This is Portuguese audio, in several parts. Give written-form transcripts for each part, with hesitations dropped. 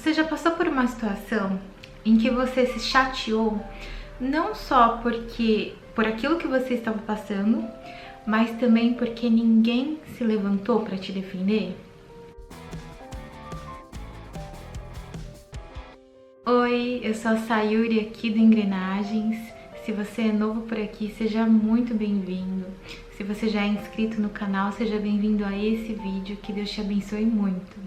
Você já passou por uma situação em que você se chateou, não só por aquilo que você estava passando, mas também porque ninguém se levantou para te defender? Oi, eu sou a Sayuri aqui do Engrenagens. Se você é novo por aqui, seja muito bem-vindo. Se você já é inscrito no canal, seja bem-vindo a esse vídeo. Que Deus te abençoe muito.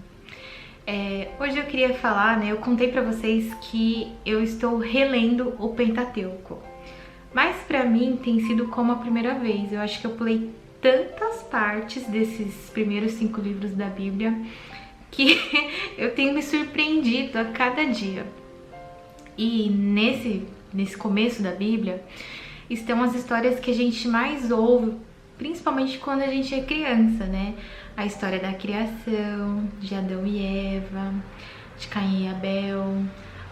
Hoje eu queria falar, eu contei pra vocês que eu estou relendo o Pentateuco. Mas pra mim tem sido como a primeira vez. Eu acho que eu pulei tantas partes desses primeiros 5 livros da Bíblia que eu tenho me surpreendido a cada dia. E nesse começo da Bíblia estão as histórias que a gente mais ouve, principalmente quando a gente é criança, né? A história da criação, de Adão e Eva, de Caim e Abel,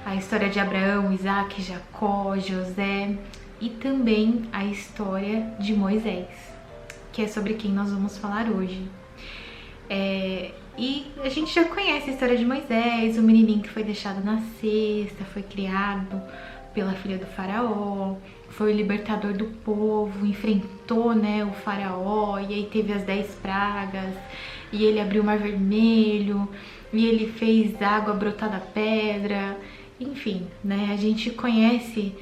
a história de Abraão, Isaac, Jacó, José e também a história de Moisés, que é sobre quem nós vamos falar hoje. E a gente já conhece a história de Moisés, o menininho que foi deixado na cesta, foi criado pela filha do faraó, foi o libertador do povo, enfrentou, o faraó, e aí teve as 10 pragas, e ele abriu o mar vermelho, e ele fez água brotar da pedra, enfim, a gente conhece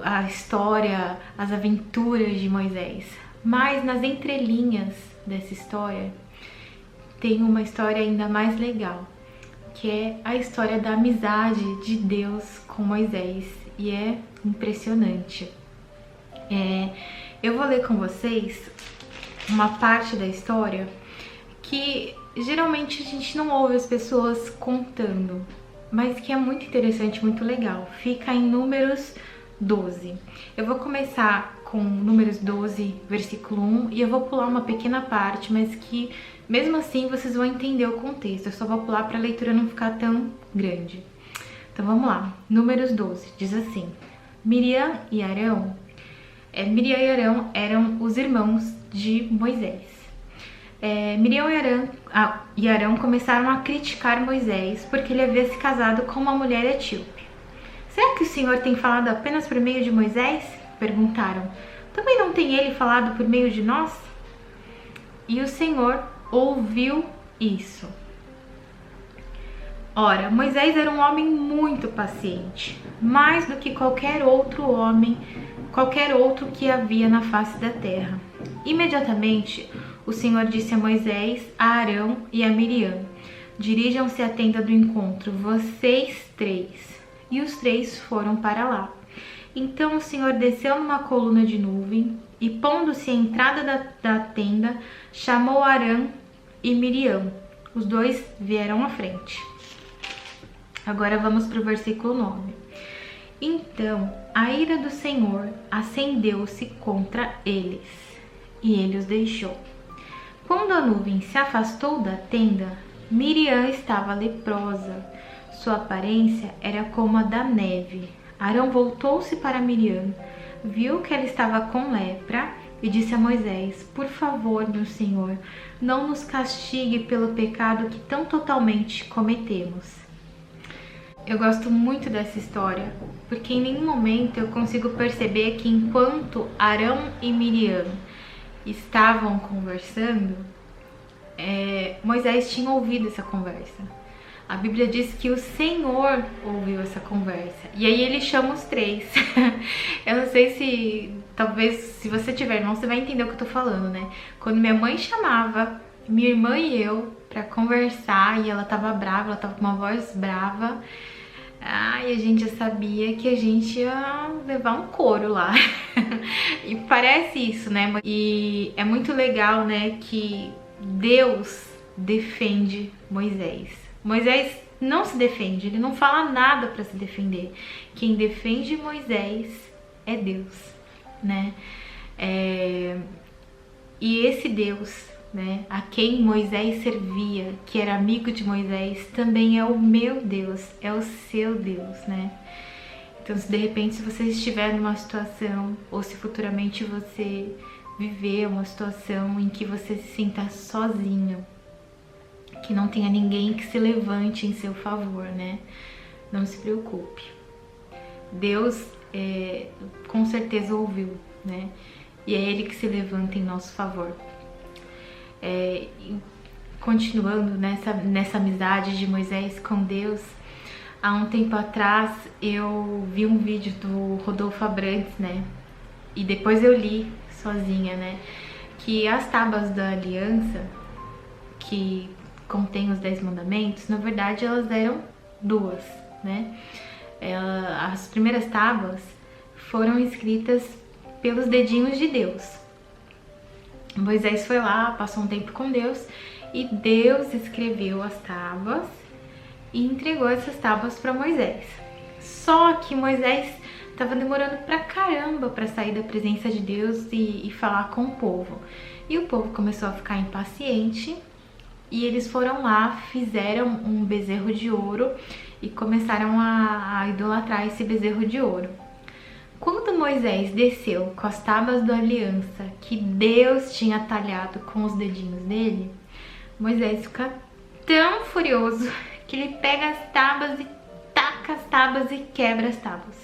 a história, as aventuras de Moisés. Mas nas entrelinhas dessa história tem uma história ainda mais legal, que é a história da amizade de Deus com Moisés, e é impressionante. Eu vou ler com vocês uma parte da história que geralmente a gente não ouve as pessoas contando, mas que é muito interessante, muito legal. Fica em Números 12. Eu vou começar com Números 12, versículo 1, e eu vou pular uma pequena parte, mas que mesmo assim vocês vão entender o contexto. Eu só vou pular para a leitura não ficar tão grande. Então vamos lá. Números 12 diz assim: Miriam e Arão eram os irmãos de Moisés. Miriam e Arão começaram a criticar Moisés porque ele havia se casado com uma mulher etíope. Será que o Senhor tem falado apenas por meio de Moisés? Perguntaram. Também não tem ele falado por meio de nós? E o Senhor ouviu isso. Ora, Moisés era um homem muito paciente, mais do que qualquer outro que havia na face da terra. Imediatamente, o Senhor disse a Moisés, a Arão e a Miriam: dirijam-se à tenda do encontro, vocês 3. E os 3 foram para lá. Então o Senhor desceu numa coluna de nuvem e, pondo-se à entrada da tenda, chamou Arão e Miriam. Os 2 vieram à frente. Agora vamos para o versículo 9. Então a ira do Senhor acendeu-se contra eles, e ele os deixou. Quando a nuvem se afastou da tenda, Miriam estava leprosa. Sua aparência era como a da neve. Arão voltou-se para Miriam, viu que ela estava com lepra e disse a Moisés: por favor, meu senhor, não nos castigue pelo pecado que tão totalmente cometemos. Eu gosto muito dessa história, porque em nenhum momento eu consigo perceber que enquanto Arão e Miriam estavam conversando, Moisés tinha ouvido essa conversa. A Bíblia diz que o Senhor ouviu essa conversa. E aí ele chama os 3. Eu não sei talvez, se você tiver irmão, você vai entender o que eu tô falando, Quando minha mãe chamava minha irmã e eu pra conversar, e ela tava brava, ela tava com uma voz brava, e a gente já sabia que a gente ia levar um couro lá. E parece isso, E é muito legal, que Deus defende Moisés. Moisés não se defende, ele não fala nada para se defender. Quem defende Moisés é Deus, E esse Deus, a quem Moisés servia, que era amigo de Moisés, também é o meu Deus, é o seu Deus, Então, se de repente, se você estiver numa situação, ou se futuramente você viver uma situação em que você se sinta sozinho, que não tenha ninguém que se levante em seu favor, né? Não se preocupe. Deus com certeza ouviu, né? E é Ele que se levanta em nosso favor. Continuando nessa amizade de Moisés com Deus, há um tempo atrás eu vi um vídeo do Rodolfo Abrantes, né? E depois eu li sozinha, né? Que as tábuas da aliança, que contém os 10 mandamentos, na verdade elas eram duas, né? As primeiras tábuas foram escritas pelos dedinhos de Deus. Moisés foi lá, passou um tempo com Deus e Deus escreveu as tábuas e entregou essas tábuas para Moisés. Só que Moisés estava demorando pra caramba para sair da presença de Deus e falar com o povo. E o povo começou a ficar impaciente e eles foram lá, fizeram um bezerro de ouro e começaram a idolatrar esse bezerro de ouro. Quando Moisés desceu com as tábuas da aliança que Deus tinha talhado com os dedinhos dele, Moisés fica tão furioso que ele pega as tábuas e taca as tábuas e quebra as tábuas.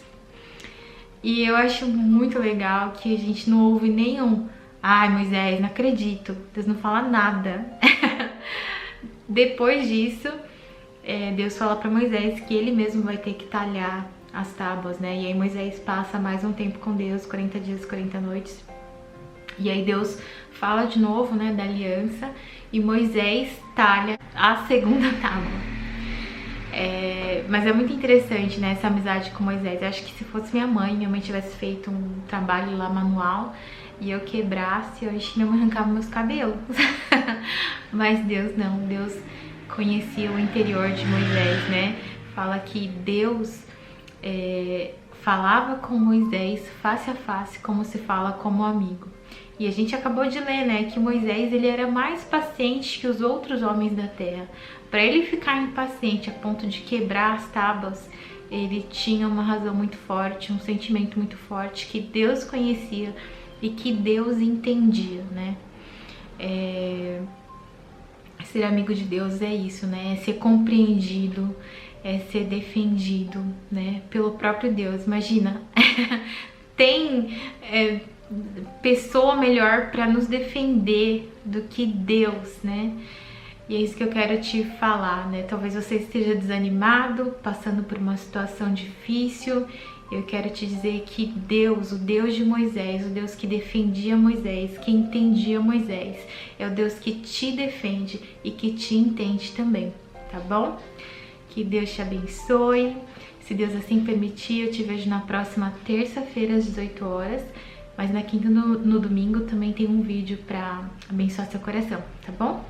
E eu acho muito legal que a gente não ouve nenhum "ai, Moisés, não acredito", Deus não fala nada. Depois disso, Deus fala para Moisés que ele mesmo vai ter que talhar as tábuas, né? E aí Moisés passa mais um tempo com Deus, 40 dias, 40 noites. E aí Deus fala de novo, né, da aliança, e Moisés talha a segunda tábua. Mas é muito interessante, né, essa amizade com Moisés. Eu acho que se fosse minha mãe tivesse feito um trabalho lá manual e eu quebrasse, eu acho que minha mãe arrancava meus cabelos. Mas Deus não, Deus conhecia o interior de Moisés, né? Fala que Deus falava com Moisés face a face, como se fala como amigo. E a gente acabou de ler, né, que Moisés ele era mais paciente que os outros homens da terra. Para ele ficar impaciente a ponto de quebrar as tábuas, ele tinha uma razão muito forte, um sentimento muito forte que Deus conhecia e que Deus entendia, né? Ser amigo de Deus é isso, né? É ser compreendido, é ser defendido, né? Pelo próprio Deus. Imagina, tem pessoa melhor para nos defender do que Deus, né? E é isso que eu quero te falar, né? Talvez você esteja desanimado, passando por uma situação difícil. Eu quero te dizer que Deus, o Deus de Moisés, o Deus que defendia Moisés, que entendia Moisés, é o Deus que te defende e que te entende também, tá bom? Que Deus te abençoe. Se Deus assim permitir, eu te vejo na próxima terça-feira às 18 horas. Mas na quinta no domingo também tem um vídeo para abençoar seu coração, tá bom?